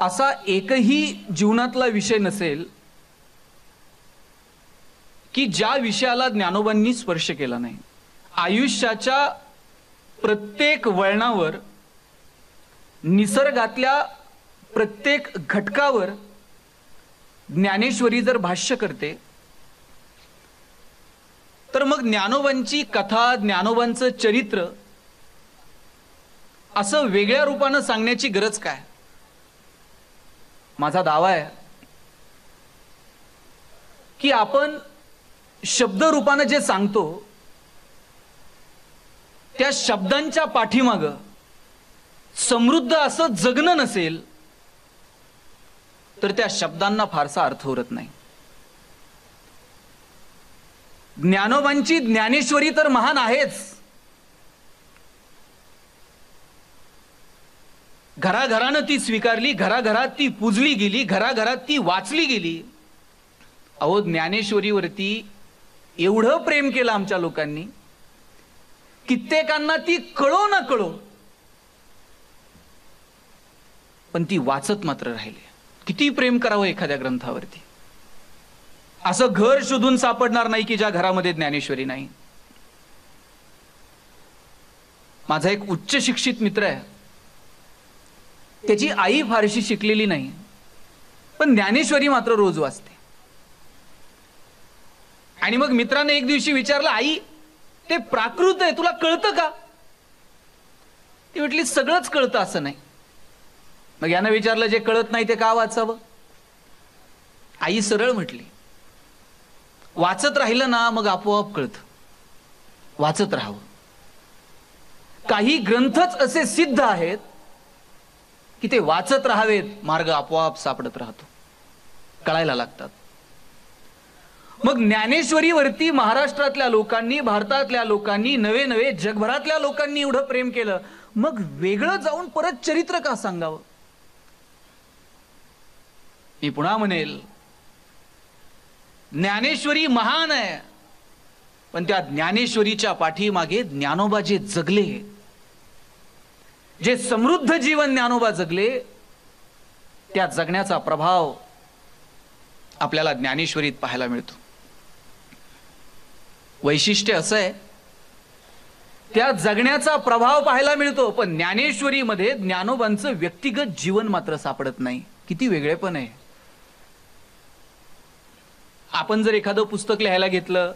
असा एकही जीवनातला विषय नसेल की ज्या विषयाला ज्ञानोबांनी स्पर्श केला नाही. आयुष्याच्या प्रत्येक वळणावर, निसर्गातल्या प्रत्येक घटकावर ज्ञानेश्वरी जर भाष्य करते तर मग ज्ञानोबांची कथा, ज्ञानोबांचं चरित्र असं वेगळ्या रूपानं सांगण्याची गरज काय? माझा दावा आहे की आपण शब्द रूपानं जे सांगतो त्या शब्दांच्या पाठीमागं समृद्ध असं जगणं नसेल तर त्या शब्दांना फारसा अर्थ उरत नाही. ज्ञानोबांची ज्ञानेश्वरी तर महान आहेच. घराघरानं ती स्वीकारली, घराघरात ती पूजली गेली, घराघरात ती वाचली गेली. अहो, ज्ञानेश्वरीवरती एवढं प्रेम केलं आमच्या लोकांनी, कित्येकांना ती कळो ना कळो पण ती वाचत मात्र राहिली. किती प्रेम करावं एखाद्या ग्रंथावरती. असं घर शोधून सापडणार नाही की ज्या घरामध्ये ज्ञानेश्वरी नाही. माझा एक उच्च शिक्षित मित्र आहे, त्याची आई फारशी शिकलेली नाही पण ज्ञानेश्वरी मात्र रोज वाचते. आणि मग मित्राने एक दिवशी विचारलं, आई ते प्राकृत आहे, तुला कळतं का? ती म्हटली, सगळंच कळतं असं नाही. मग यानं विचारलं, जे कळत नाही ते का वाचावं? आई सरळ म्हटली, वाचत राहिलं ना मग आपोआप कळतं, वाचत राहावं. काही ग्रंथच असे सिद्ध आहेत की ते वाचत राहावेत, मार्ग आपोआप सापडत राहतो, कळायला लागतात. मग ज्ञानेश्वरीवरती महाराष्ट्रातल्या लोकांनी, भारतातल्या लोकांनी, नवे नवे जगभरातल्या लोकांनी एवढं प्रेम केलं, मग वेगळं जाऊन परत चरित्र का सांगावं? मी पुन्हा म्हणेल, ज्ञानेश्वरी महान आहे पण त्या ज्ञानेश्वरीच्या पाठीमागे ज्ञानोबा जे जगले, जे समृद्ध जीवन ज्ञानोबा जगले, त्या जगण्याचा प्रभाव आपल्याला ज्ञानेश्वरीत पाहायला मिळतो. वैशिष्ट्य असं आहे, त्या जगण्याचा प्रभाव पाहायला मिळतो पण ज्ञानेश्वरीमध्ये ज्ञानोबांचं व्यक्तिगत जीवन मात्र सापडत नाही. किती वेगळेपण आहे. आपण जर एखादं पुस्तक लिहायला घेतलं,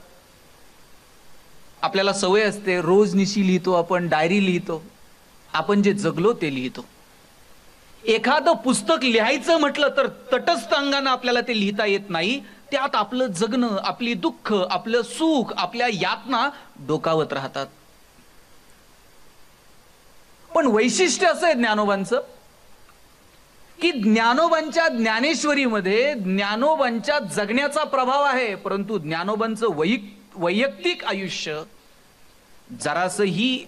आपल्याला सवय असते, रोज निशी लिहितो, आपण डायरी लिहितो, आपण जे जगलो ते लिहितो. एखादं पुस्तक लिहायचं म्हटलं तर तटस्थ अंगानं आपल्याला ते लिहिता येत नाही. त्यात आपलं जगणं, आपली दुःख, आपलं सुख, आपल्या यातना डोकावत राहतात. पण वैशिष्ट्य असं आहे ज्ञानोबांचं की ज्ञानोबांच्या ज्ञानेश्वरीमध्ये ज्ञानोबांच्या जगण्याचा प्रभाव आहे, परंतु ज्ञानोबांचं वैयक्तिक आयुष्य जरासही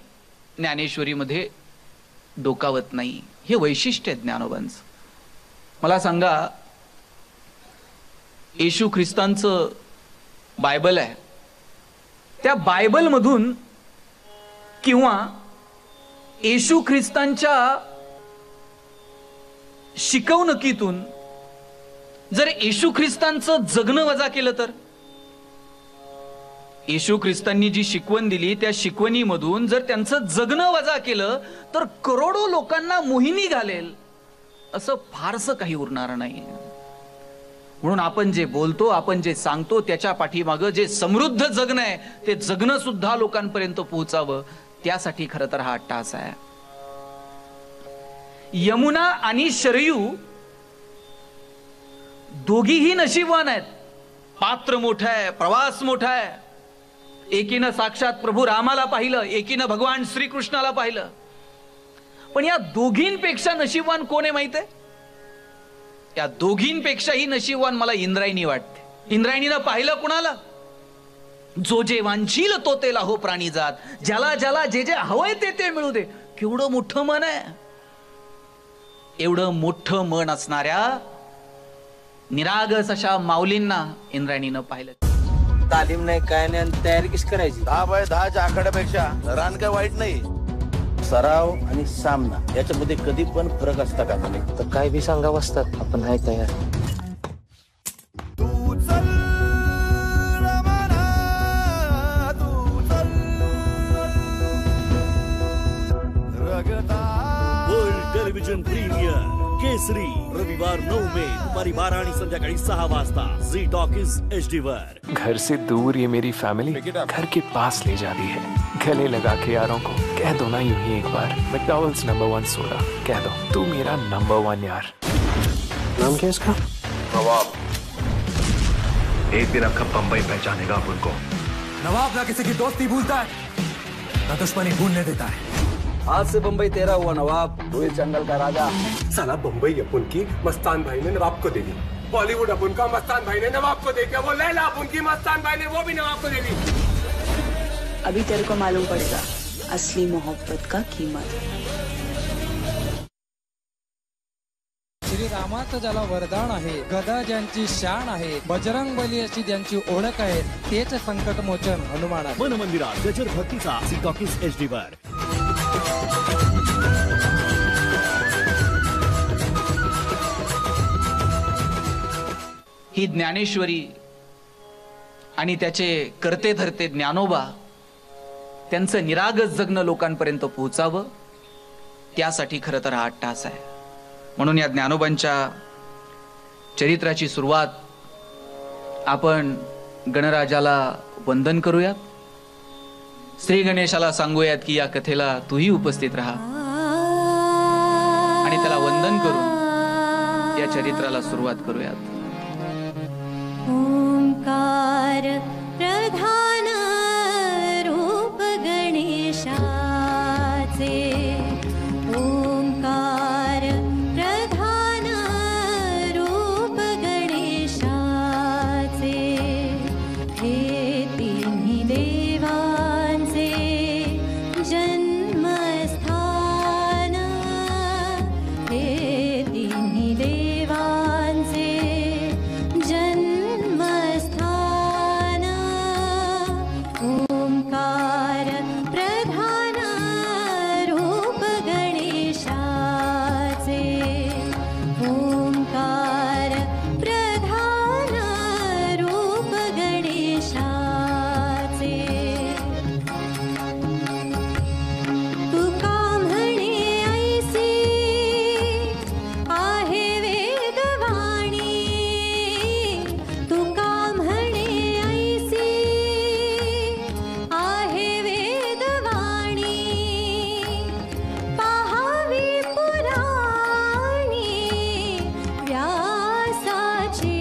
ज्ञानेश्वरीमध्ये डोकावत नाही. हे वैशिष्ट्य आहे ज्ञानोबांचं. मला सांगा, येशू ख्रिस्तांचं बायबल आहे, त्या बायबल मधून किंवा येशू ख्रिस्तांच्या शिकवणुकीतून जर येशू ख्रिस्तांचं जगणं वजा केलं तर, येशू ख्रिस्तांनी जी शिकवण दिली त्या शिकवणीमधून जर त्यांचं जगणं वजा केलं तर करोडो लोकांना मोहिनी घालेल असं फारसं काही उरणार नाही. म्हणून आपण जे बोलतो, आपण जे सांगतो, त्याच्या पाठीमागं जे समृद्ध जगणं आहे ते जगणं सुद्धा लोकांपर्यंत पोहोचावं, त्यासाठी खरं तर हा अट्टास आहे. यमुना आणि शरयू दोघीही नशीबवान आहेत. पात्र मोठं आहे, प्रवास मोठा आहे. एकीनं साक्षात प्रभू रामाला पाहिलं, एकीनं भगवान श्रीकृष्णाला पाहिलं. पण या दोघींपेक्षा नशीबवान कोण आहे माहित आहे? या दोघींपेक्षाही नशीबवान मला इंद्रायणी वाटते. इंद्रायणीनं पाहिलं कुणाला? जो जे वांछील तो ते लाहो प्राणी जात, ज्याला ज्याला जे जे हवंय ते ते मिळू दे. केवढं मोठं मन आहे. एवढं मोठं मन असणाऱ्या निरागस अशा माऊलींना इंद्रायणीनं पाहिलं. तालीम नाही, काय नाही, तयारी कशी करायची? 10 बाय 10च्या आखाड्यापेक्षा रान काय वाईट नाही. सराव आणि सामना याच्यामध्ये कधी पण फरक असता कामा नये. तर काय बी सांगावं असतात, आपण आहे तयार. तू चल रमणा, तू चल रगता. वर्ल्ड टेलिव्हिजन प्रीमियर केसरी रविवार 9 मे दुपारी 12 आणि संध्याकाळी 6 वाजता झी टॉकीज HD वर. घर से दूर ये मेरी फैमिली घर के पास ले जाती है. गले लगा के यारों को कह दो ना यूं ही एक बार, मैकडॉनल्ड्स नंबर 1 सोडा. कह दो तू मेरा नंबर 1 यार. नाम क्या है इसका? नवाब. एक दिन आपका बम्बई पहचानेगा अपन को. नवाब ना किसी की दोस्ती भूलता है, ना दुश्मनी भूलने देता है. आज से बम्बई तेरा हुआ नवाब, तू इस जंगल का राजा. साला बम्बई अपन की मस्तान भाई ने नवाब को दे दी. बॉलीवुड अपन का मस्तान भाई ने नवाब को दे दिया. वो लैला अपन की मस्तान भाई ने वो भी नवाब को दे दी. अभी तेरे को मालूम पड़ेगा असली मोहब्बत का कीमत. श्री रामाचं ज्याला वरदान आहे, गदा ज्यांची शान आहे, बजरंग बली अशी ज्यांची ओळख आहे, तेच संकट मोचन हनुमान आहे. मन मंदिरात गजर भक्तीचा झी टॉकीज HD वर. ही ज्ञानेश्वरी आणि त्याचे करते धरते ज्ञानोबा त्यांचं निरागस जगणं लोकांपर्यंत पोहोचावं, त्यासाठी खरं तर हा 8 तास आहे. म्हणून या ज्ञानोबांच्या चरित्राची सुरुवात आपण गणराजाला वंदन करूयात. श्री गणेशाला सांगूयात की या कथेला तूही उपस्थित राहा आणि त्याला वंदन करून या चरित्राला सुरुवात करूयात. ओंकार प्रधान रूप गणेशाचे. ओंकार प्रधान रूप गणेशाचे. हे तिन्ही देवांचे जन्मस्थान. हे तिन्ही देवांचे जन्मस्थान. ओंकार प्रधान रूप गणेशाचे. ओंकार प्रधान रूप गणेशाचे. तुका म्हणे ऐसी आहे वेदवाणी. तुका म्हणे ऐसी आहे वेदवाणी. पाहावी पुराणी व्यासाची.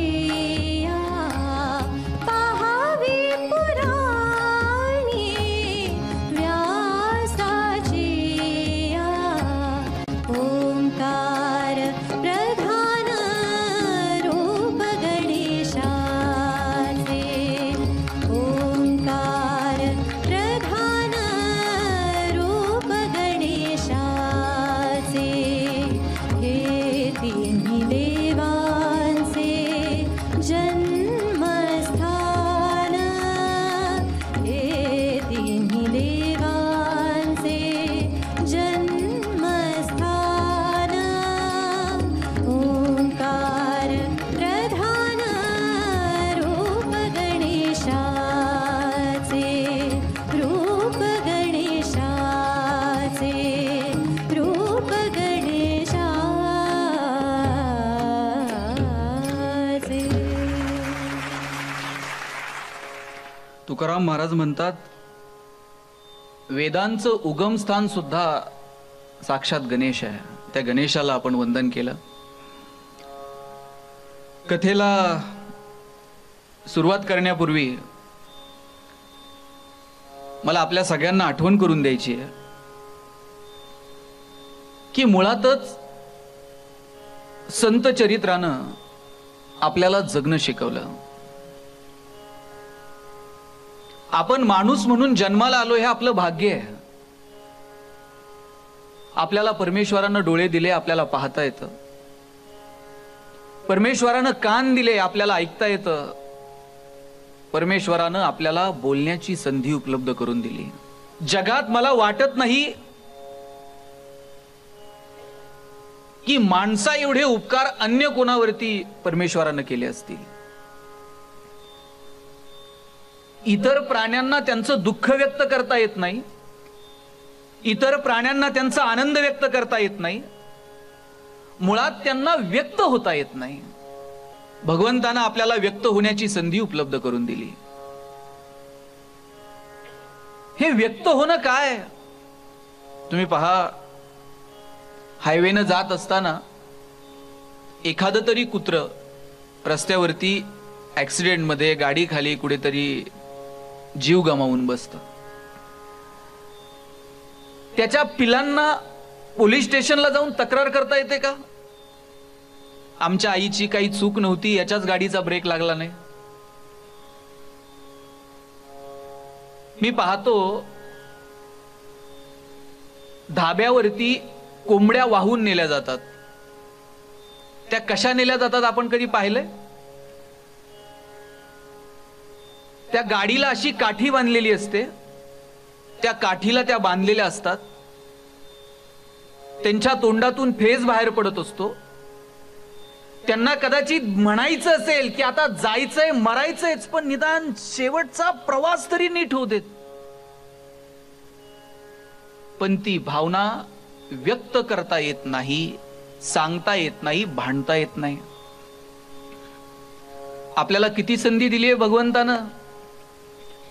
पाहावी पुराणी व्यासाची. ओंकार प्रधान रूप गणेशाचे. ओंकार प्रधान रूप गणेशाचे. हे तिन्ही देवांचे जन्मस्थान. हे तिन्ही देवांचे जन्मस्थान. ओंकार प्रधान रूप गणेशाचे. रूप गणेशाचे. रूप गणेशाचे. तुकाराम महाराज म्हणतात, वेदांचं उगमस्थान सुद्धा साक्षात गणेश आहे. त्या गणेशाला आपण वंदन केलं. कथेला सुरुवात करण्यापूर्वी मला आपल्या सगळ्यांना आठवण करून द्यायची आहे की मुळातच संत चरित्रानं आपल्याला जगणं शिकवलं. आपण माणूस म्हणून जन्माला आलो हे आपलं भाग्य आहे. आपल्याला परमेश्वरानं डोळे दिले, आपल्याला पाहता येतं. परमेश्वरानं कान दिले, आपल्याला ऐकता येतं. परमेश्वरानं आपल्याला बोलण्याची संधी उपलब्ध करून दिली. जगात मला वाटत नाही की माणसा एवढे उपकार अन्य कोणावरती परमेश्वरानं केले असतील. इतर प्राण्यांना त्यांचं दुःख व्यक्त करता येत नाही, इतर प्राण्यांना त्यांचा आनंद व्यक्त करता येत नाही, मुळात त्यांना व्यक्त होता येत नाही. भगवंतानं आपल्याला व्यक्त होण्याची संधी उपलब्ध करून दिली. हे व्यक्त होणं काय? तुम्ही पहा, हायवेनं जात असताना एखादं तरी कुत्र रस्त्यावरती ऍक्सिडेंट मध्ये गाडी खाली कुठेतरी जीव गमावून बसतं. त्याच्या पिलांना पोलीस स्टेशनला जाऊन तक्रार करता येते का? आमच्या आईची काही चूक नव्हती, याच्याच गाडीचा ब्रेक लागला नाही. मी पाहतो धाब्यावरती कोंबड्या वाहून नेल्या जातात. त्या कशा नेल्या जातात आपण कधी पाहिलंय? त्या गाडीला अशी काठी बांधलेली असते, त्या काठीला त्या बांधलेल्या असतात, त्यांच्या तोंडातून फेस बाहेर पडत असतो. त्यांना कदाचित म्हणायचं असेल की आता जायचंय, मरायचंयच, पण निदान शेवटचा प्रवास तरी नीट होऊ देत. पण ती भावना व्यक्त करता येत नाही, सांगता येत नाही, भांडता येत नाही. आपल्याला किती संधी दिली आहे भगवंतानं?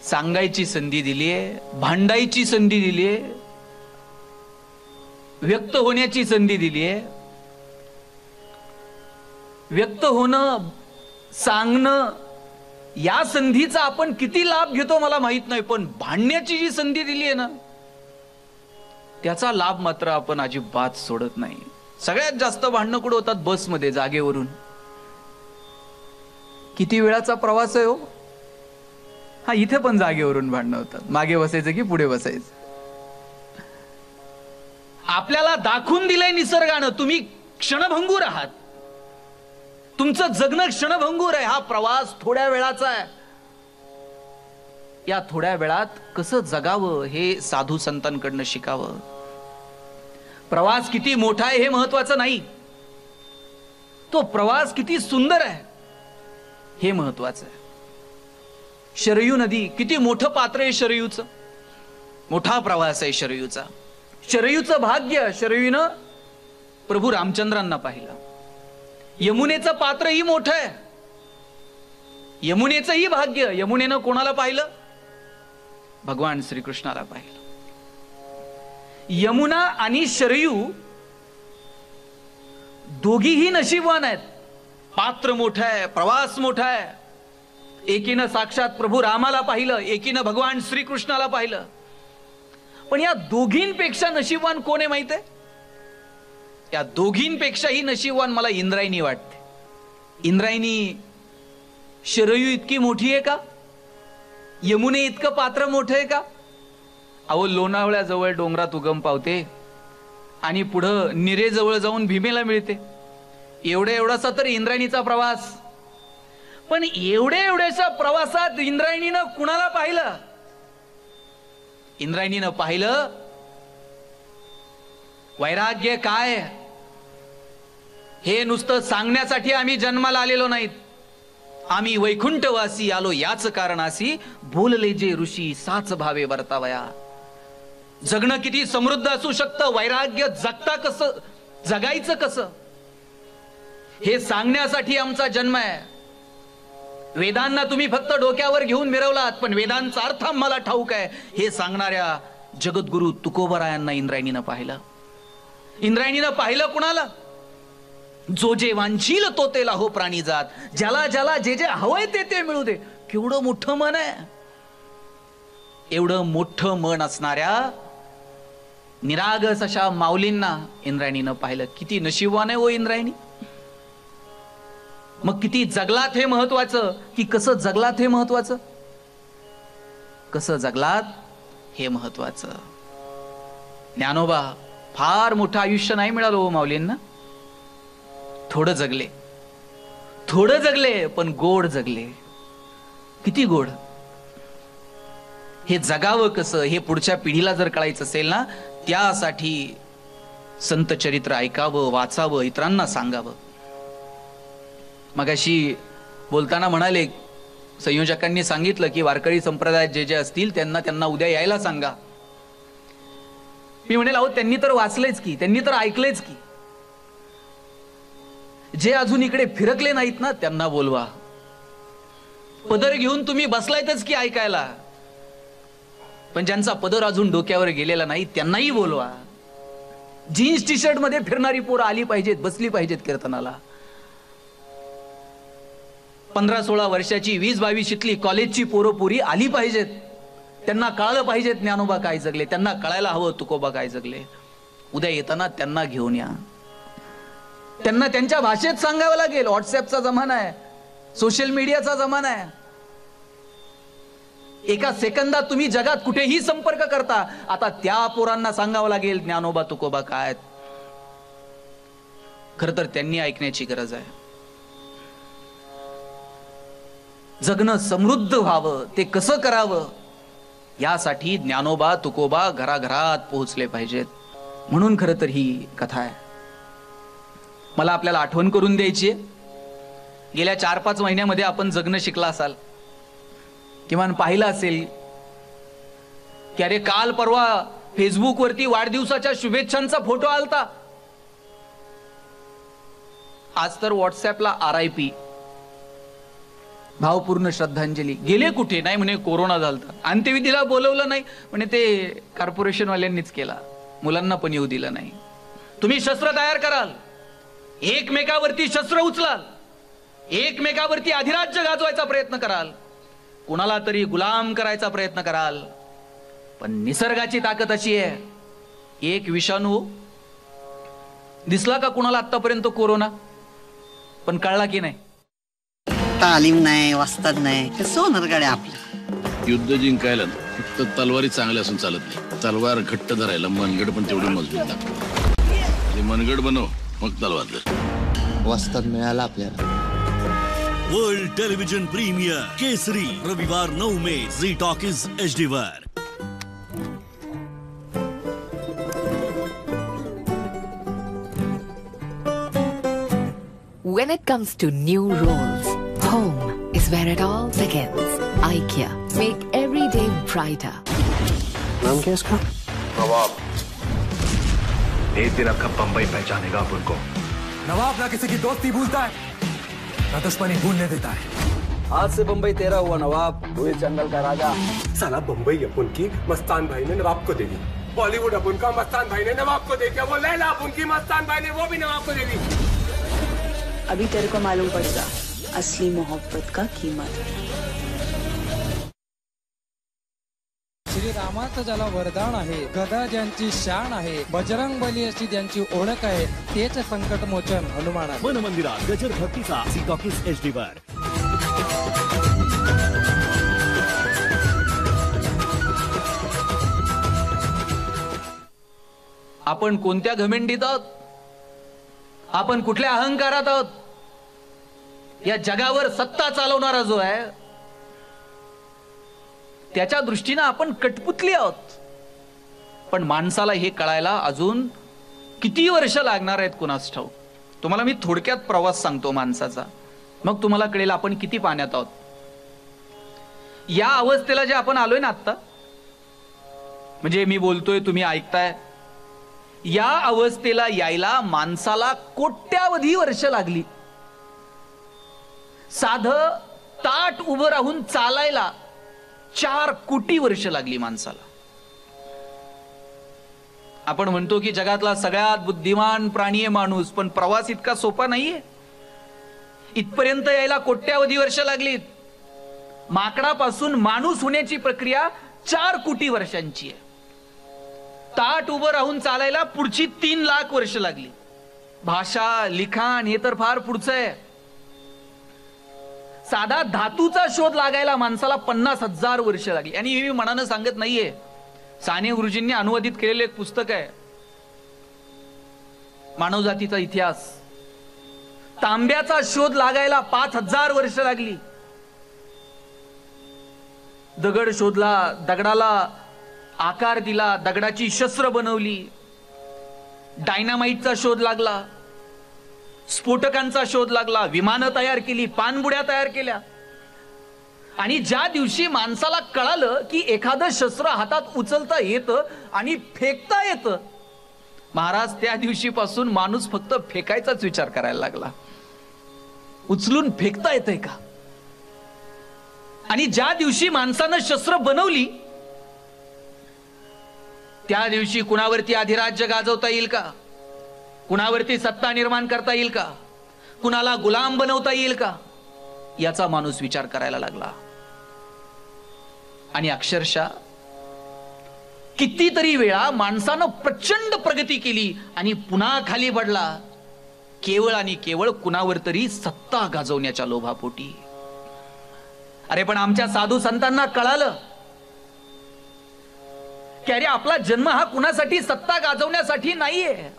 सांगायची संधी दिली आहे, भांडायची संधी दिली आहे, व्यक्त होण्याची संधी दिली आहे. व्यक्त होणं, सांगणं, या संधीचा आपण किती लाभ घेतो मला माहित नाही, पण भांडण्याची जी संधी दिली आहे ना, त्याचा लाभ मात्र आपण अजिबात सोडत नाही. सगळ्यात जास्त भांडणं कुठं होतात? बसमध्ये, जागेवरून. किती वेळाचा प्रवास आहे हो हा, इथे पण जागेवरून भांडणं होतात. मागे बसायचं की पुढे बसायचं. आपल्याला दाखवून दिलंय निसर्गानं, तुम्ही क्षणभंगूर आहात, तुमचं जगणं क्षणभंगूर आहे. हा प्रवास थोड्या वेळाचा आहे. या थोड्या वेळात कसं जगावं हे साधू संतांकडनं शिकावं. प्रवास किती मोठा आहे हे महत्वाचं नाही, तो प्रवास किती सुंदर आहे हे महत्वाचं आहे. शरयू नदी किती मोठं पात्र आहे शरयूचं, मोठा प्रवास आहे शरयूचा. शरयूचं भाग्य, शरयूनं प्रभू रामचंद्रांना पाहिलं. यमुनेचं पात्रही मोठं आहे, यमुनेचंही भाग्य. यमुनेनं कोणाला पाहिलं? भगवान श्रीकृष्णाला पाहिलं. यमुना आणि शरयू दोघीही नशीबवान आहेत. पात्र मोठं आहे, प्रवास मोठा आहे. एकीनं साक्षात प्रभू रामाला पाहिलं, एकीनं भगवान श्रीकृष्णाला पाहिलं. पण या दोघींपेक्षा नशीबवान कोण आहे माहित आहे? या दोघींपेक्षाही नशीबवान मला इंद्रायणी वाटते. इंद्रायणी शरयू इतकी मोठी आहे का? यमुने इतकं पात्र मोठं आहे का? अहो, लोणावळ्याजवळ डोंगरात उगम पावते आणि पुढं निरेजवळ जाऊन भीमेला मिळते. एवढासा तर इंद्रायणीचा प्रवास. पण एवढ्याशा प्रवासात इंद्रायणीनं कुणाला पाहिलं? इंद्रायणीनं पाहिलं वैराग्य काय हे नुसतं सांगण्यासाठी आम्ही जन्माला आलेलो नाहीत. आम्ही वैकुंठवासी आलो याच कारणासी, बोलले जे ऋषी साच भावे वर्तावया. जगणं किती समृद्ध असू शकतं, वैराग्य जगता कसं, जगायचं कसं, हे सांगण्यासाठी आमचा जन्म आहे. वेदांना तुम्ही फक्त डोक्यावर घेऊन मिरवलात, पण वेदांचा अर्थ आम्हाला ठाऊक आहे हे सांगणाऱ्या जगद्गुरु तुकोबरायांना इंद्रायणीनं पाहिलं. इंद्रायणीनं पाहिलं कुणाला? जो जे वांछील तो तेला हो प्राणी जात. ज्याला ज्याला जे जे हवंय ते ते मिळू दे. केवढं मोठं मन आहे. एवढं मोठं मन असणाऱ्या निरागस अशा माऊलींना इंद्रायणीनं पाहिलं. किती नशीबवान आहे हो इंद्रायणी. मग किती जगलात हे महत्वाचं की कसं जगलात हे महत्वाचं? कसं जगलात हे महत्वाचं. ज्ञानोबा फार मोठं आयुष्य नाही मिळालं हो माऊलींना. थोडं जगले, थोडं जगले, पण गोड जगले. किती गोड. हे जगावं कसं हे पुढच्या पिढीला जर कळायचं असेल ना, त्यासाठी संत चरित्र ऐकावं, वाचावं, इतरांना सांगावं. मगाशी बोलताना म्हणाले, संयोजकांनी सांगितलं की वारकरी संप्रदायात जे जे असतील त्यांना उद्या यायला सांगा. मी म्हणेल, अहो त्यांनी तर वाचलेच की, त्यांनी तर ऐकलेच की. जे अजून इकडे फिरकले नाहीत ना त्यांना बोलवा. पदर घेऊन तुम्ही बसलायतच की ऐकायला, पण ज्यांचा पदर अजून डोक्यावर गेलेला नाही त्यांनाही बोलवा. जीन्स टी शर्ट मध्ये फिरणारी पोरं आली पाहिजेत, बसली पाहिजेत कीर्तनाला. 15-16 वर्षाची 20-22 कॉलेजची पोरं पोरी आली पाहिजेत. त्यांना कळालं पाहिजे ज्ञानोबा काय जगले, त्यांना कळायला हवं तुकोबा काय जगले. उद्या येताना त्यांना घेऊन या. त्यांना त्यांच्या भाषेत सांगावं लागेल. व्हॉट्सअपचा जमाना आहे, सोशल मीडियाचा जमाना आहे. एका सेकंदात तुम्ही जगात कुठेही संपर्क करता. आता त्या पोरांना सांगावं लागेल ज्ञानोबा तुकोबा काय. खरं तर त्यांनी ऐकण्याची गरज आहे. जगणं समृद्ध व्हावं ते कसं करावं यासाठी ज्ञानोबा तुकोबा घराघरात पोहोचले पाहिजेत. म्हणून खरं तर ही कथा आहे. मला आपल्याला आठवण करून द्यायची आहे. गेल्या 4-5 महिन्यामध्ये आपण जगणं शिकला असाल, किमान पाहिलं असेल की अरे काल परवा फेसबुक वरती वाढदिवसाच्या शुभेच्छांचा फोटो आलता. आज तर व्हॉट्सअपला RIP, भावपूर्ण श्रद्धांजली. गेले कुठे? नाही म्हणे कोरोना झालता, अंत्यविधीला बोलवलं नाही म्हणे, ते कॉर्पोरेशन वाल्यांनीच केला, मुलांना पण येऊ दिलं नाही. तुम्ही शस्त्र तयार कराल, एकमेकावरती शस्त्र उचलाल, एकमेकावरती अधिराज्य गाजवायचा प्रयत्न कराल, कुणाला तरी गुलाम करायचा प्रयत्न कराल. पण निसर्गाची ताकद अशी आहे, एक विषाणू दिसला का कुणाला आतापर्यंत कोरोना, पण कळला की नाही. तालीम नाही, वस्ताद नाही, कसं होणार गाड्या आपल्या. युद्ध जिंकायला फक्त तलवारी चांगल्या असून चालत नाही, तलवार घट्ट धरायला मनगड पण तेवढी मजबूत लागते. मनगड बनव मग तलवार धर. वस्ताद मिळाला आपल्याला. वर्ल्ड टेलिव्हिजन प्रीमियर केसरी रविवार 9 मे झी टॉकीज HD वर. When it comes to new roles, home is where it all begins. IKEA, make every day brighter. नाम क्या है इसका? नवाब. एक दिन आपका बंबई पहचानेगा अपन को. नवाब ना किसी की दोस्ती भूलता है, ना दुश्मनी भूलने देता है. आज से बंबई तेरा हुआ नवाब, वही जंगल का राजा. साला बंबई अपन की मस्तान भाई ने नवाब को दे दी. बॉलीवुड अपन का मस्तान भाई ने नवाब को दे दिया. वो लैला अपन की मस्तान भाई ने वो भी नवाब को दे दी. अभी तेरे को मालूम पड़ेगा असली मोहब्बत का कीमत. श्री रामाचं ज्याला वरदान आहे, गदा ज्यांची शान आहे, बजरंग बली अशी ज्यांची ओळख आहे, तेच संकट मोचन हनुमान आहे. मन मंदिरात गजर भक्तीचा झी टॉकीज HD वर. आपण कोणत्या घमेंडीत आहोत, आपण कुठल्या अहंकारात आहोत. या जगावर सत्ता चालवणारा जो आहे त्याच्या दृष्टीनं आपण कटपुतली आहोत. पण माणसाला हे कळायला अजून किती वर्ष लागणार आहेत कुणास ठाऊक. तुम्हाला मी थोडक्यात प्रवास सांगतो माणसाचा, मग तुम्हाला कळेल आपण किती पाण्यात आहोत. या अवस्थेला जे आपण आलोय ना आत्ता, म्हणजे मी बोलतोय तुम्ही ऐकताय, या अवस्थेला यायला माणसाला कोट्यावधी वर्ष लागली. साधं ताट उभं राहून चालायला 4 कोटी वर्ष लागली माणसाला. आपण म्हणतो की जगातला सगळ्यात बुद्धिमान प्राणी आहे माणूस, पण प्रवास इतका सोपा नाहीये. इथपर्यंत यायला कोट्यावधी वर्ष लागलीत. माकडापासून माणूस होण्याची प्रक्रिया 4 कोटी वर्षांची आहे. ताट उभं राहून चालायला पुढची 3 लाख वर्ष लागली. भाषा, लिखाण हे तर फार पुढचं आहे. साधा धातूचा शोध लागायला माणसाला 50,000 वर्ष लागली. आणि मी मनानं सांगत नाहीये, साने गुरुजींनी अनुवादित केलेलं एक पुस्तक आहे, मानवजातीचा इतिहास. तांब्याचा शोध लागायला 5,000 वर्ष लागली. दगड शोधला, दगडाला आकार दिला, दगडाची शस्त्र बनवली. डायनामाइटचा शोध लागला, स्फोटकांचा शोध लागला, विमानं तयार केली, पाणबुड्या तयार केल्या. आणि ज्या दिवशी माणसाला कळालं की एखादं शस्त्र हातात उचलता येतं आणि फेकता येतं, महाराज त्या दिवशीपासून माणूस फक्त फेकायचाच विचार करायला लागला. उचलून फेकता येतंय का? आणि ज्या दिवशी माणसानं शस्त्र बनवली त्या दिवशी कुणावरती अधिराज्य गाजवता येईल का, कुणावरती सत्ता निर्माण करता येईल का, कुणाला गुलाम बनवता येईल का, याचा माणूस विचार करायला लागला. आणि अक्षरशः कितीतरी वेळा माणसानं प्रचंड प्रगती केली आणि पुन्हा खाली पडला, केवळ आणि केवळ कुणावर तरी सत्ता गाजवण्याच्या लोभापोटी. अरे पण आमच्या साधू संतांना कळालं की अरे आपला जन्म हा कुणासाठी सत्ता गाजवण्यासाठी नाहीये.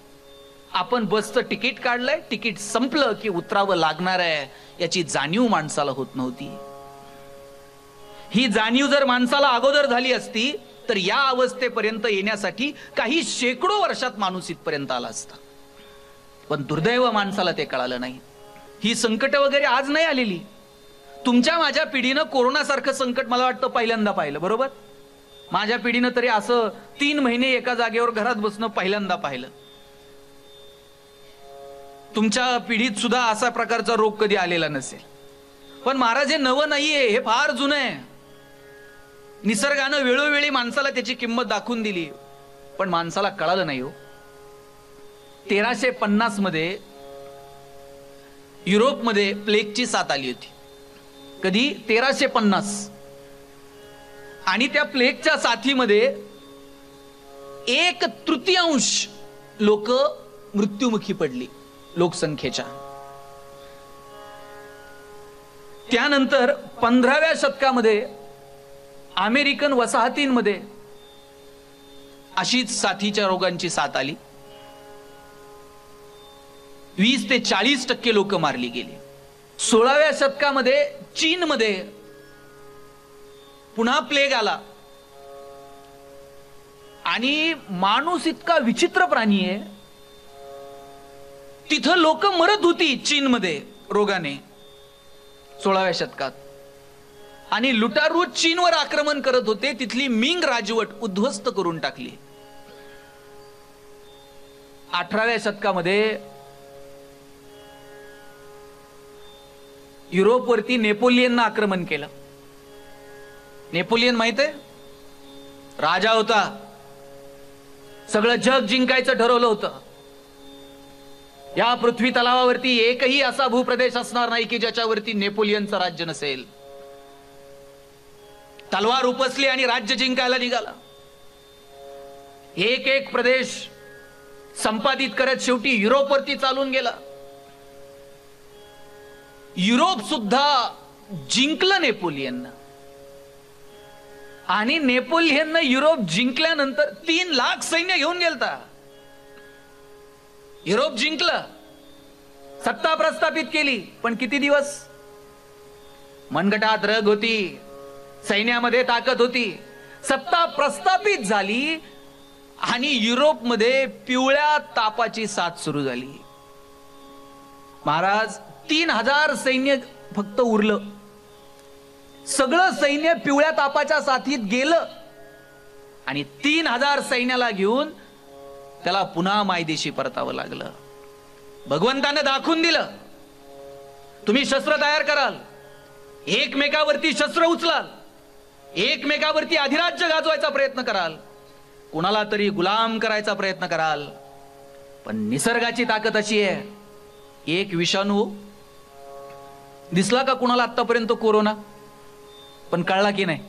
आपण बसचं तिकीट काढलंय, तिकीट संपलं की उतरावं लागणार आहे याची जाणीव माणसाला होत नव्हती. ही जाणीव जर माणसाला अगोदर झाली असती तर या अवस्थेपर्यंत येण्यासाठी काही शेकडो वर्षात माणूस इथपर्यंत आला असता. पण दुर्दैव माणसाला ते कळालं नाही. ही संकट वगैरे आज नाही आलेली. तुमच्या माझ्या पिढीनं कोरोनासारखं संकट मला वाटतं पहिल्यांदा पाहिलं, बरोबर? माझ्या पिढीनं तरी असं 3 महिने एका जागेवर घरात बसणं पहिल्यांदा पाहिलं. तुमच्या पिढीत सुद्धा असा प्रकारचा रोग कधी आलेला नसेल. पण महाराज हे नवं नाहीये, हे फार जुनं आहे. निसर्गानं वेळोवेळी माणसाला त्याची किंमत दाखवून दिली, पण माणसाला कळालं नाही हो. 1350 मध्ये युरोपमध्ये प्लेगची साथ आली होती. कधी? 1350. आणि त्या प्लेगच्या साथीमध्ये 1/3 लोक मृत्युमुखी पडली लोकसंख्येच्या. त्यानंतर 15व्या शतकामध्ये अमेरिकन वसाहतींमध्ये अशीच साथीच्या रोगांची साथ आली. 20 ते 40% लोक मारली गेली. 16व्या शतकामध्ये चीनमध्ये पुन्हा प्लेग आला. आणि माणूस इतका विचित्र प्राणी आहे, तिथं लोक मरत होती चीनमध्ये रोगाने 16व्या शतकात. आणि लुटारू चीनवर आक्रमण करत होते. तिथली मिंग राजवट उद्ध्वस्त करून टाकली. 18व्या शतकामध्ये युरोपवरती नेपोलियननं आक्रमण केलं. नेपोलियन माहित आहे? राजा होता, सगळं जग जिंकायचं ठरवलं होतं. या पृथ्वी तलावावरती एकही असा भूप्रदेश असणार नाही की ज्याच्यावरती नेपोलियनचं राज्य नसेल. तलवार उपसली आणि राज्य जिंकायला निघाला. एक एक प्रदेश संपादित करत शेवटी युरोपवरती चालून गेला. युरोप सुद्धा जिंकलं नेपोलियननं. आणि नेपोलियननं युरोप जिंकल्यानंतर 3 लाख सैन्य घेऊन गेलता. युरोप जिंकलं, सत्ता प्रस्थापित केली, पण किती दिवस? मनगटात रग होती, सैन्यामध्ये ताकद होती, सत्ता प्रस्थापित झाली आणि युरोपमध्ये पिवळ्या तापाची साथ सुरू झाली. महाराज 3000 सैन्य फक्त उरलं. सगळं सैन्य पिवळ्या तापाच्या साथीत गेलं आणि 3000 सैन्याला घेऊन त्याला पुन्हा मायदेशी परतावं लागलं. भगवंतानं दाखवून दिलं, तुम्ही शस्त्र तयार कराल, एकमेकावरती शस्त्र उचलाल, एकमेकावरती अधिराज्य गाजवायचा प्रयत्न कराल, कुणाला तरी गुलाम करायचा प्रयत्न कराल, पण निसर्गाची ताकद अशी आहे. एक विषाणू दिसला का कुणाला आतापर्यंत कोरोना? पण कळला की नाही?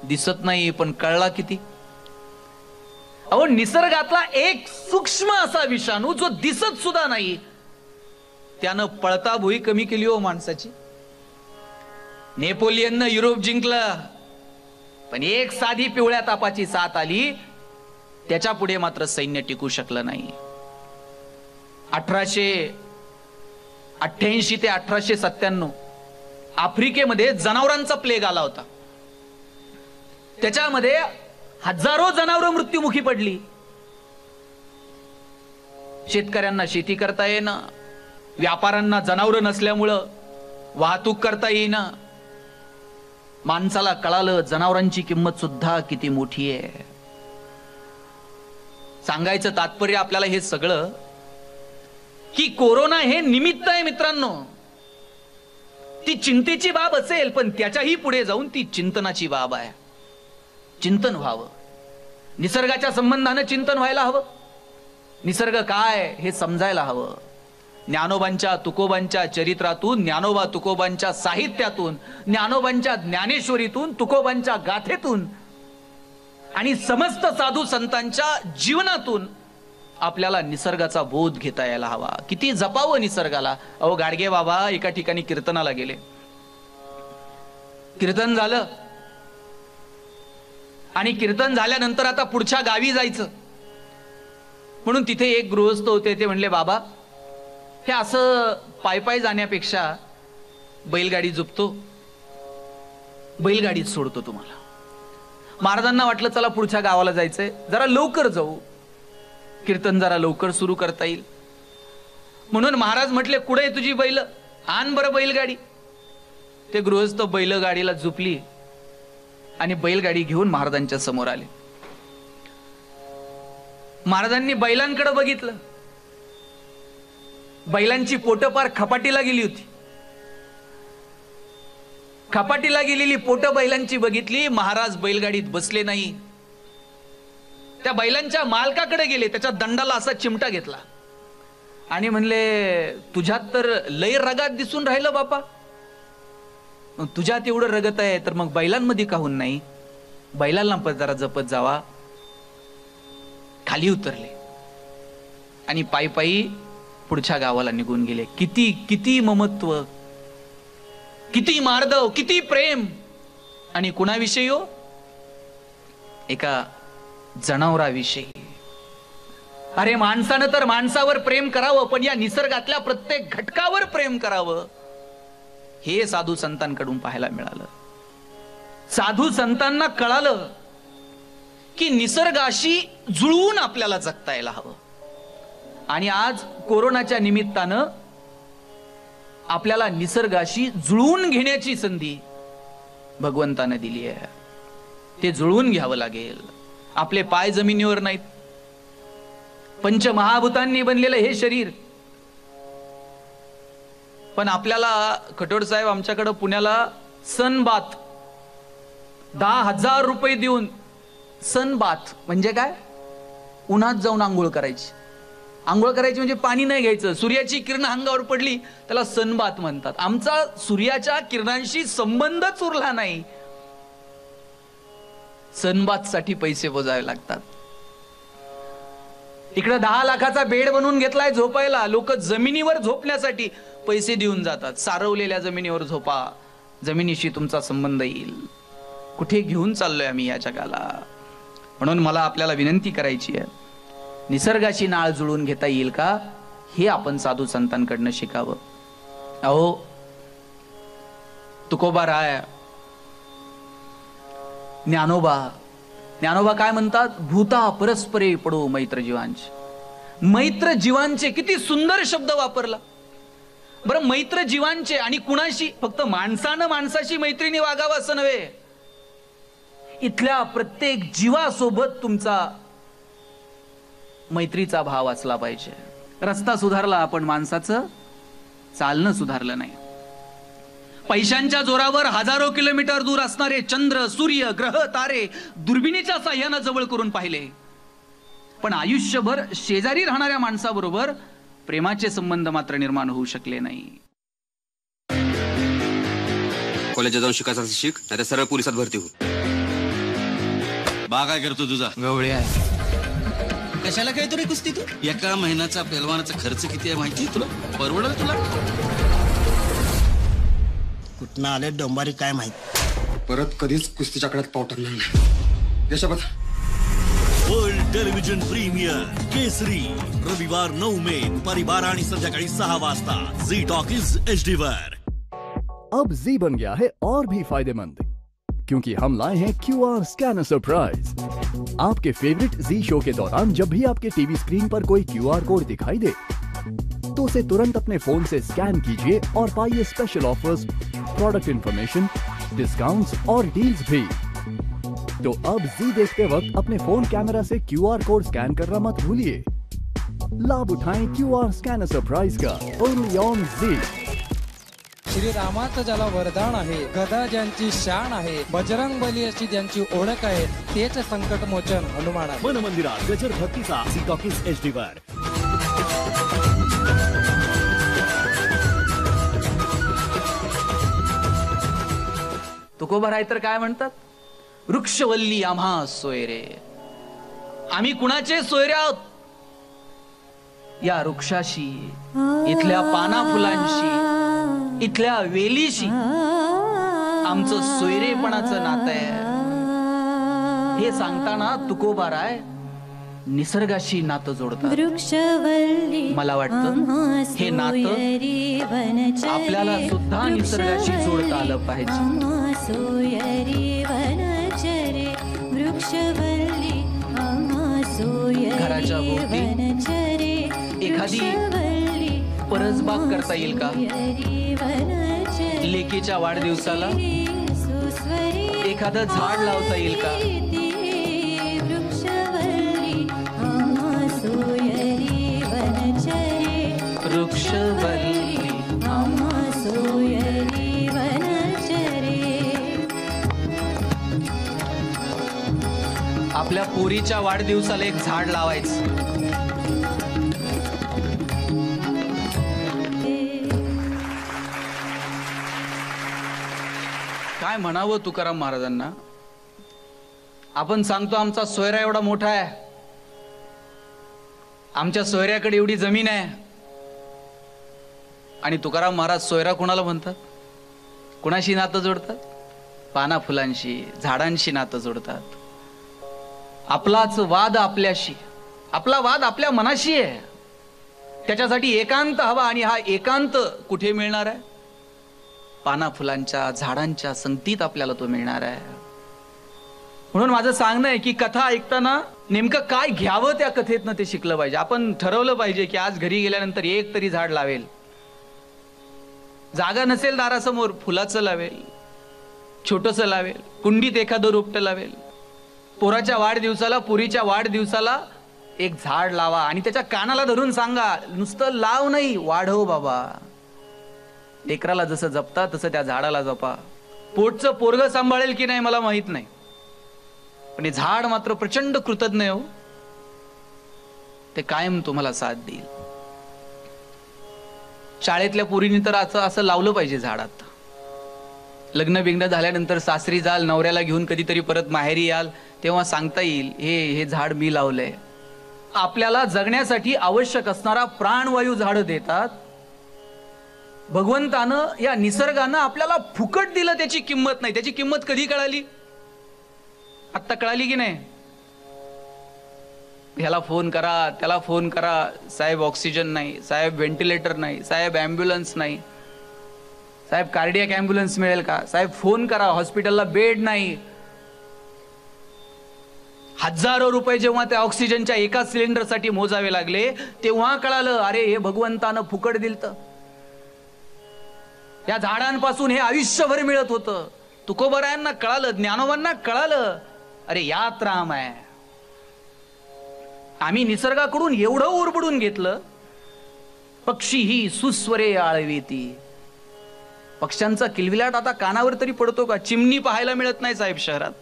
दिसत नाही पण कळला किती? अहो, निसर्गातला एक सूक्ष्म असा विषाणू जो दिसत सुद्धा नाही, त्यानं पळता भुई कमी केली हो माणसाची. नेपोलियननं युरोप जिंकलं, पण एक साधी पिवळ्या तापाची साथ आली, त्याच्या पुढे मात्र सैन्य टिकू शकलं नाही. 1888 ते 1897 आफ्रिकेमध्ये जनावरांचा प्लेग आला होता. त्याच्यामध्ये हजारो जनावरं मृत्युमुखी पडली. शेतकऱ्यांना शेती करता येईना, व्यापाऱ्यांना जनावरं नसल्यामुळं वाहतूक करता येईना. माणसाला कळालं जनावरांची किंमत सुद्धा किती मोठी आहे. सांगायचं तात्पर्य आपल्याला हे सगळं की कोरोना हे निमित्त आहे मित्रांनो. ती चिंतेची बाब असेल पण त्याच्याही पुढे जाऊन ती चिंतनाची बाब आहे. चिंतन व्हावं, निसर्गाच्या संबंधानं चिंतन व्हायला हवं. निसर्ग काय हे समजायला हवं. ज्ञानोबांच्या तुकोबांच्या चरित्रातून, ज्ञानोबा तुकोबांच्या साहित्यातून, ज्ञानोबांच्या ज्ञानेश्वरीतून, तुकोबांच्या गाथेतून आणि समस्त साधू संतांच्या जीवनातून आपल्याला निसर्गाचा बोध घेता यायला हवा. किती जपावं निसर्गाला. अहो गाडगे बाबा एका ठिकाणी कीर्तनाला गेले. कीर्तन झालं आणि कीर्तन झाल्यानंतर आता पुढच्या गावी जायचं म्हणून तिथे एक गृहस्थ होते. ते म्हणले बाबा हे असं पायपाय जाण्यापेक्षा बैलगाडी झुपतो, बैलगाडीत सोडतो तुम्हाला. महाराजांना वाटलं चला पुढच्या गावाला जायचंय, जरा लवकर जाऊ, कीर्तन जरा लवकर सुरू करता येईल. म्हणून महाराज म्हटले कुठे तुझी बैल, आण बरं बैलगाडी. ते गृहस्थ बैलगाडीला झुपली आणि बैलगाडी घेऊन महाराजांच्या समोर आले. महाराजांनी बैलांकडे बघितलं. बैलांची पोटं पार खपाटीला गेली होती. खपाटीला गेलेली पोटं बैलांची बघितली. महाराज बैलगाडीत बसले नाही. त्या बैलांच्या मालकाकडे गेले, त्याच्या दंडाला असा चिमटा घेतला आणि म्हणले तुझ्यात तर लय रगात दिसून राहिलं बापा. तुझ्यात एवढं रगत आहे तर मग बैलांमध्ये काहून नाही, बैलांना पण जरा जपत जावा. खाली उतरले आणि पायी पायी पुढच्या गावाला निघून गेले. किती किती ममत्व, किती मार्दव, किती प्रेम. आणि कुणाविषयी हो, एका जनावराविषयी. अरे माणसानं तर माणसावर प्रेम करावं पण या निसर्गातल्या प्रत्येक घटकावर प्रेम करावं. हे साधू संतांकडून पाहायला मिळालं. साधू संतांना कळालं की निसर्गाशी जुळवून आपल्याला जगता यायला हवं. आणि आज कोरोनाच्या निमित्तानं आपल्याला निसर्गाशी जुळवून घेण्याची संधी भगवंतानं दिली आहे. ते जुळवून घ्यावं लागेल. आपले पाय जमिनीवर नाहीत. पंचमहाभूतांनी बनलेलं हे शरीर. पण आपल्याला खटोड साहेब आमच्याकडं पुण्याला सनबाथ 10,000 रुपये देऊन, सनबाथ म्हणजे काय, उन्हात जाऊन आंघोळ करायची. आंघोळ करायची म्हणजे पाणी नाही घ्यायचं, सूर्याची किरण अंगावर पडली त्याला सनबाथ म्हणतात. आमचा सूर्याच्या किरणांशी संबंधच उरला नाही, सनबाथ साठी पैसे मोजावे लागतात. इकडे 10 लाखाचा बेड बनवून घेतलाय झोपायला, लोक जमिनीवर झोपण्यासाठी पैसे देऊन जातात. सारवलेल्या जमिनीवर झोपा, जमिनीशी तुमचा संबंध येईल. कुठे घेऊन चाललोय आम्ही या जगाला. म्हणून मला आपल्याला विनंती करायची आहे, निसर्गाशी नाळ जुळून घेता येईल का हे आपण साधू संतांकडनं शिकावं. अहो तुकोबा राय, ज्ञानोबा काय म्हणतात, भूता परस्परे पडो मैत्र जीवांचे. मैत्र जीवांचे किती सुंदर शब्द वापरला बरं. मैत्र जीवांचे आणि कुणाशी, फक्त माणसानं माणसाशी मैत्रीने वागावं असं नव्हे. इथल्या प्रत्येक जीवासोबत तुमचा मैत्रीचा भाव असला पाहिजे. रस्ता सुधारला पण माणसाचं चालणं सुधारलं नाही. पैशांच्या जोरावर हजारो किलोमीटर दूर असणारे चंद्र, सूर्य, ग्रह, तारे दुर्बिणीच्या साह्यानं जवळ करून पाहिले, पण आयुष्यभर शेजारी राहणाऱ्या माणसाबरोबर प्रेमाचे संबंध मात्र निर्माण होऊ शकले नाही. कॉलेजात जाऊन शिकायचं शिक, नाही तर सरळ पोलिसात भरती हो. बा काय करतो तुझा गवळे आहे. कशाला काय तू रे कुस्ती तू? एका महिन्याचा पेलवानाचा खर्च किती आहे माहिती तुला? परवडेल तुला? कुठनं आले डोंबारी काय माहित. परत कधीच कुस्तीच्या कड्यात पाव टाकणार नाही. देशाबद्दल वर्ल्ड टेलिव्हिजन प्रीमियर केसरी रविवार 9 मे दुपारी 12 आणि संध्याकाळी 6 वाजता झी टॉकीज HD वर. अब जी बन गया है और भी फायदेमंद. क्योंकि हम लाए हैं QR स्कैनर सरप्राइज। आपके फेवरेट जी शो के दौरान जब भी आपके टीवी स्क्रीन पर कोई QR कोड दिखाई दे तो उसे तुरंत अपने फोन से स्कैन कीजिए और पाइए special offers, product information, discounts और डील्स भी। तो अब जी देखते वक्त अपने फोन कैमरा से QR कोड स्कैन करना मत भूलिए। लाभ उठाएं QR स्कैनर सरप्राइज का ओनली ऑन जी। श्री रामाचं ज्याला वरदान आहे, गदा ज्यांची शान आहे, बजरंग बली अशी ज्यांची ओळख आहे, तेच संकट मोचन हनुमान आहे। मन मंदिरात गजर भक्तीचा झी टॉकीज HD वर। तुकोबा राय तर काय म्हणतात, वृक्षवल्ली आम्हा सोयरे, आम्ही कुणाचे सोयरे आहोत? या वृक्षाशी, इथल्या पाना फुलांशी, इथल्या वेलीशी आमचं सोयरेपणाचं नातं आहे। हे सांगताना तुकोबा राय निसर्गाशी नातं जोडतात। मला वाटतं हे नातं आपल्याला सुद्धा निसर्गाशी जोडता आलं पाहिजे। घराच्या भोवती एखादी परसबाग करता येईल का? लेकीच्या वाढदिवसाला एखादं झाड लावता येईल का? वृक्षवल्ली आपल्या पोरीच्या वाढदिवसाला एक झाड लावायचं। काय म्हणावं तुकाराम महाराजांना? आपण सांगतो आमचा सोयरा एवढा मोठा आहे, आमच्या सोयऱ्याकडे एवढी जमीन आहे, आणि तुकाराम महाराज सोयरा कोणाला म्हणतात? कुणाशी नातं जोडतात? पाना फुलांशी, झाडांशी नातं जोडतात। आपलाच वाद आपल्याशी, आपला वाद आपल्या मनाशी आहे। त्याच्यासाठी एकांत हवा, आणि हा एकांत कुठे मिळणार आहे? पाना फुलांच्या, झाडांच्या संगतीत आपल्याला तो मिळणार आहे। म्हणून माझं सांगणं आहे की कथा ऐकताना नेमकं काय घ्यावं त्या कथेतनं ते शिकलं पाहिजे। आपण ठरवलं पाहिजे की आज घरी गेल्यानंतर एक तरी झाड लावेल, जागा नसेल दारासमोर फुलाचं लावेल, छोटंसं लावेल, कुंडीत एखादं रोपटं लावेल। पोराच्या वाढदिवसाला, पुरीच्या वाढदिवसाला एक झाड लावा आणि त्याच्या कानाला धरून सांगा, नुसतं लाव नाही, वाढव बाबा। लेकराला जसं जपता तसं त्या झाडाला जपा। पोटचं पोरग सांभाळेल की नाही मला माहित नाही, पण हे झाड मात्र प्रचंड कृतज्ञ हो, ते कायम तुम्हाला साथ देईल। शाळेतल्या पोरींनी तर असं लावलं पाहिजे झाडात। लग्न बिग्न झाल्यानंतर सासरी जाल, नवऱ्याला घेऊन कधीतरी परत माहेरी याल, तेव्हा सांगता येईल हे झाड मी लावलंय। आपल्याला जगण्यासाठी आवश्यक असणारा प्राणवायू झाड देतात। भगवंतानं, या निसर्गानं आपल्याला फुकट दिलं, त्याची किंमत नाही। त्याची किंमत कधी कळाली? आत्ता कळाली की नाही? ह्याला फोन करा, त्याला फोन करा, साहेब ऑक्सिजन नाही, साहेब व्हेंटिलेटर नाही, साहेब ॲम्ब्युलन्स नाही, साहेब कार्डियक ॲम्ब्युलन्स मिळेल का? साहेब फोन करा, हॉस्पिटलला बेड नाही। हजारो रुपये जेव्हा त्या ऑक्सिजनच्या एका सिलेंडरसाठी मोजावे लागले, तेव्हा कळालं अरे हे भगवंतानं फुकट दिलतं। या झाडांपासून हे आयुष्यभर मिळत होतं। तुकोबरायांना कळालं, ज्ञानोबांना कळालं, अरे यात राम आहे। आम्ही निसर्गाकडून एवढं उरबडून घेतलं। पक्षी ही सुस्वरे आळवीती, पक्ष्यांचा किलबिलाट आता कानावर तरी पडतो का? चिमणी पाहायला मिळत नाही साहेब शहरात।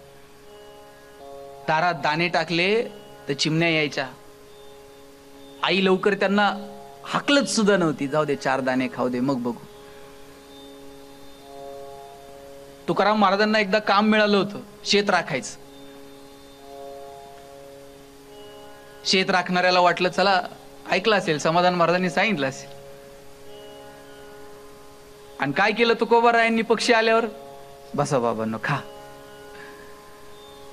दारात दाणे टाकले तर चिमण्या यायच्या, आई लवकर त्यांना हाकलत सुद्धा नव्हती, जाऊ दे 4 दाणे खाऊ दे मग बघू। तुकाराम महाराजांना एकदा काम मिळालं होतं, शेत राखायचं। शेत राखणाऱ्याला वाटलं चला, ऐकलं असेल समाधान महाराजांनी सांगितलं असेल, आणि काय केलं तुकोबारायांनी? पक्षी आल्यावर बसा बाबांनो खा।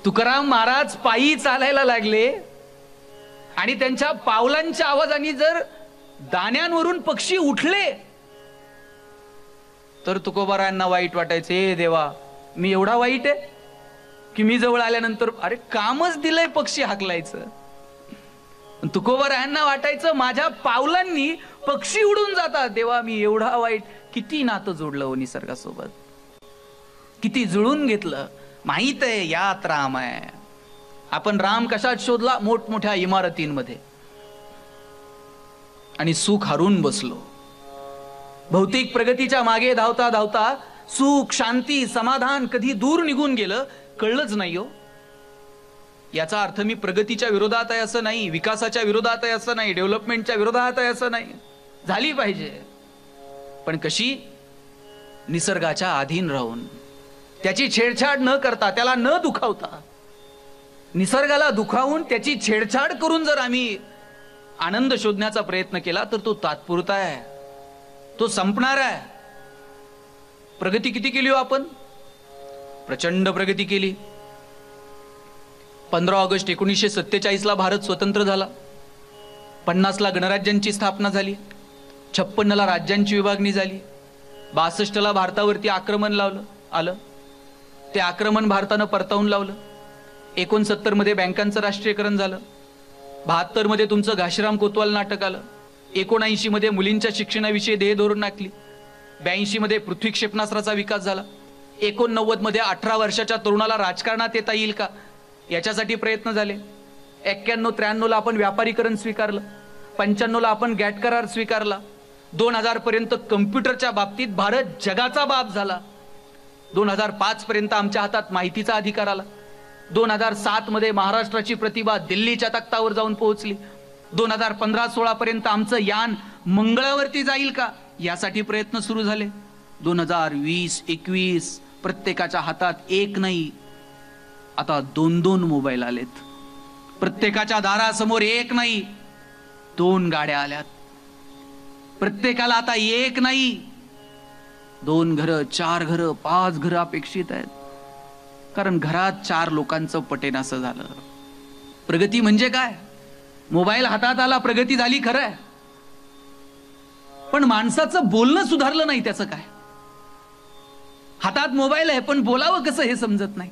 तुकाराम महाराज पायी चालायला लागले आणि त्यांच्या पावलांच्या आवाजाने जर दाण्यांवरून पक्षी उठले तर तुकोबारायांना वाईट वाटायचे, ए देवा मी एवढा वाईट आहे? की मी जवळ आल्यानंतर अरे कामच दिलंय पक्षी हाकलायचं. तुकोबरायांना वाटायचं माझ्या पावलांनी पक्षी उडून जातात. देवा मी एवढा वाईट, किती नातं जोडलं हो निसर्गासोबत, किती जुळून घेतलं. माहित आहे यात राम आहे. आपण राम कशात शोधला? मोठमोठ्या इमारतींमध्ये. आणि सुख हरून बसलो. भौतिक प्रगतीच्या मागे धावता धावता सुख, शांती, समाधान कधी दूर निघून गेलं कळलंच नाही हो. याचा अर्थ मी प्रगतीच्या विरोधात आहे असं नाही, विकासाच्या विरोधात आहे असं नाही, डेव्हलपमेंटच्या विरोधात आहे असं नाही. झाली पाहिजे, पण कशी? निसर्गाच्या अधीन राहून, त्याची छेडछाड न करता, त्याला न दुखावता. निसर्गाला दुखावून त्याची छेडछाड करून जर आम्ही आनंद शोधण्याचा प्रयत्न केला तर तो तात्पुरता आहे, तो संपणार आहे. प्रगती किती केली हो आपण? प्रचंड प्रगती केली. 15 ऑगस्ट 1947 ला भारत स्वतंत्र झाला. 50 ला गणराज्यांची स्थापना झाली. 56 ला राज्यांची विभागणी झाली. 62 ला भारतावरती आक्रमण आलं. ते आक्रमण भारतानं परतावून लावलं. 69 मध्ये बँकांचं राष्ट्रीयकरण झालं. 72 मध्ये तुमचं घाशीराम कोतवाल नाटक आलं. 79 मध्ये मुलींच्या शिक्षणाविषयी ध्येय धोरण आखली. 82 मध्ये पृथ्वी क्षेपणास्त्राचा विकास झाला. 89 मध्ये 18 वर्षाच्या तरुणाला राजकारणात येता येईल का याच्यासाठी प्रयत्न झाले. 91-93 ला आपण व्यापारीकरण स्वीकारलं. 95 ला आपण गॅट करार स्वीकारला. 2000 पर्यंत कम्प्युटरच्या बाबतीत भारत जगाचा बाप झाला. 2005 पर्यंत आमच्या हातात माहितीचा अधिकार आला. 2007 मध्ये महाराष्ट्राची प्रतिभा दिल्लीच्या तख्तावर जाऊन पोहोचली. 2015-16 पर्यंत आमचं यान मंगळावरती जाईल का यासाठी प्रयत्न सुरू झाले. 2020-21 प्रत्येकाच्या हातात एक नाही, आता 2-2 मोबाईल आलेत. प्रत्येकाच्या दारासमोर एक नाही 2 गाड्या आल्यात. प्रत्येकाला आता एक नाही 2 घरं, 4 घरं, 5 घरं अपेक्षित आहेत. कारण घरात 4 लोकांचं पटेन असं झालं. प्रगती म्हणजे काय? मोबाईल हातात आला, प्रगती झाली खरं आहे, पण माणसाचं बोलणं सुधारलं नाही. त्याचं काय? हातात मोबाईल आहे पण बोलावं कसं हे समजत नाही.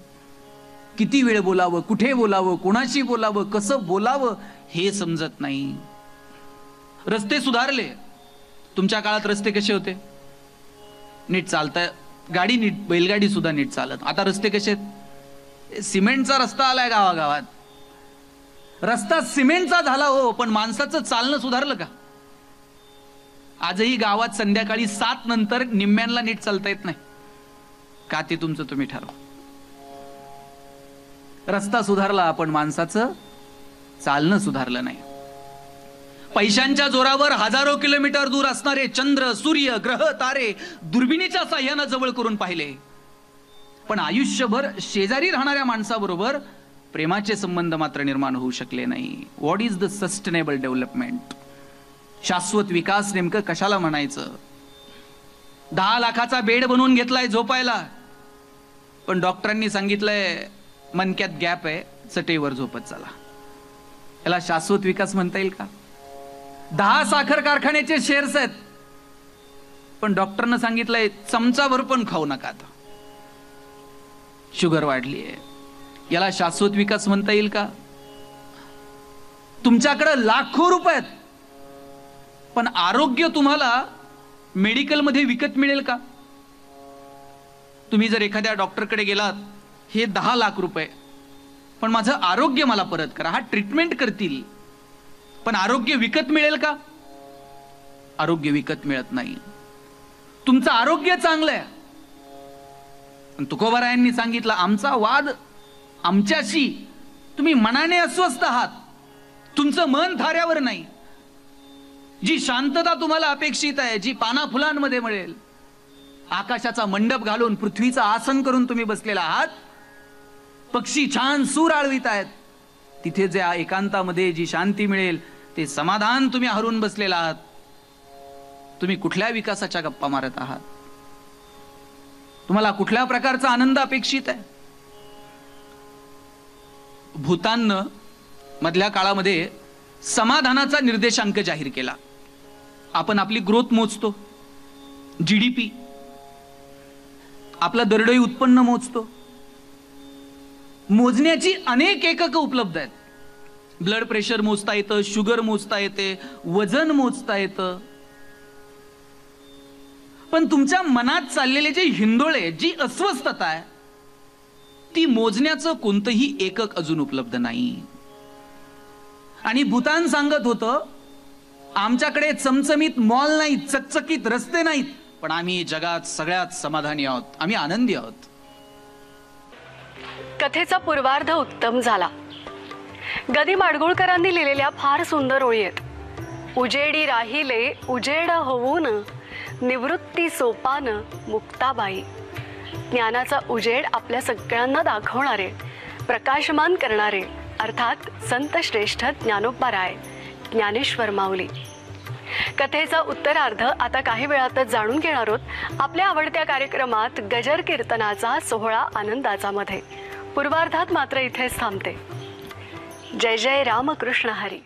किती वेळ बोलावं, कुठे बोलावं, कोणाशी बोलावं, कसं बोलावं हे समजत नाही. रस्ते सुधारले. तुमच्या काळात रस्ते कसे होते? नीट चालता, गाडी नीट, बैलगाडी सुद्धा नीट चालत. आता रस्ते कसे आहेत? सिमेंटचा रस्ता आलाय गावागावात. रस्ता सिमेंटचा झाला हो, पण माणसाचं चालणं सुधारलं का? आजही गावात संध्याकाळी 7 नंतर निम्म्यांना नीट चालता येत नाही का? ते तुमचं तुम्ही ठरवा. रस्ता सुधारला पण माणसाचं चालणं सुधारलं नाही. पैशांच्या जोरावर हजारो किलोमीटर दूर असणारे चंद्र, सूर्य, ग्रह, तारे दुर्बिणीच्या साह्यानं जवळ करून पाहिले, पण आयुष्यभर शेजारी राहणाऱ्या माणसाबरोबर प्रेमाचे संबंध मात्र निर्माण होऊ शकले नाही. What is the sustainable development? शाश्वत विकास नेमकं कशाला म्हणायचं? 10 लाखाचा बेड बनवून घेतलाय झोपायला, पण डॉक्टरांनी सांगितलंय मनक्यात गॅप आहे, चटईवर झोपत चला. याला शाश्वत विकास म्हणता येईल का? 10 साखर कारखान्याचे शेअर्स आहेत, पण डॉक्टरनं सांगितलंय चमचाभर पण खाऊ नका, आता शुगर वाढली आहे. याला शाश्वत विकास म्हणता येईल का? तुमच्याकडे लाखो रुपये आहेत, पण आरोग्य तुम्हाला मेडिकलमध्ये विकत मिळेल का? तुम्ही जर एखाद्या डॉक्टरकडे गेलात, हे 10 लाख रुपये, पण माझं आरोग्य मला परत करा. हा ट्रीटमेंट करतील, पण आरोग्य विकत मिळेल का? आरोग्य विकत मिळत नाही. तुमचं आरोग्य चांगलं आहे, पण तुकोबारायांनी सांगितलं आमचा वाद आमच्याशी, तुम्ही मनाने अस्वस्थ आहात, तुमचं मन थाऱ्यावर नाही. जी शांतता तुम्हाला अपेक्षित आहे, जी पाना फुलांमध्ये मिळेल, आकाशाचा मंडप घालून पृथ्वीचं आसन करून तुम्ही बसलेला आहात, पक्षी छान सूर आळवीत आहेत, तिथे जे एकांतामध्ये जी शांती मिळेल ते समाधान तुम्ही हरून बसलेला आहात. तुम्ही कुठल्या विकासाच्या गप्पा मारत आहात? तुम्हाला कुठल्या प्रकारचा आनंद अपेक्षित आहे? भूताननं मधल्या काळामध्ये समाधानाचा निर्देशांक जाहीर केला. आपण आपली ग्रोथ मोजतो, जीडीपी, आपलं दरडोई उत्पन्न मोजतो, मोजण्याची अनेक एककं उपलब्ध आहेत. ब्लड प्रेशर मोजता येतं, शुगर मोजता येते, वजन मोजता येतं. पण तुमच्या मनात चाललेले जे हिंदोळे, जी अस्वस्थता आहे, ती मोजण्याचं कोणतंही एकक अजून उपलब्ध नाही. आणि भूतान सांगत होतं, आमच्याकडे चमचमीत मॉल नाहीत, चकचकीत रस्ते नाहीत, पण आम्ही जगात सगळ्यात समाधानी आहोत, आम्ही आनंदी आहोत. कथेचा पूर्वार्ध उत्तम झाला. गदी माडगुळकरांनी लिहिलेल्या फार सुंदर ओळी आहेत. उजेडी राहिले उजेड होऊन, निवृत्ती सोपान मुक्ताबाई. ज्ञानाचा उजेड आपल्या सगळ्यांना दाखवणारे, प्रकाशमान करणारे अर्थात संत श्रेष्ठ ज्ञानोबा राय, ज्ञानेश्वर माऊली. कथेचा उत्तरार्ध आता काही वेळातच जाणून घेणार आहोत आपल्या आवडत्या कार्यक्रमात गजर कीर्तनाचा सोहळा आनंदाचा मध्ये. पूर्वार्धात मात्र इथेच थांबते. जय जय रामकृष्ण हरी.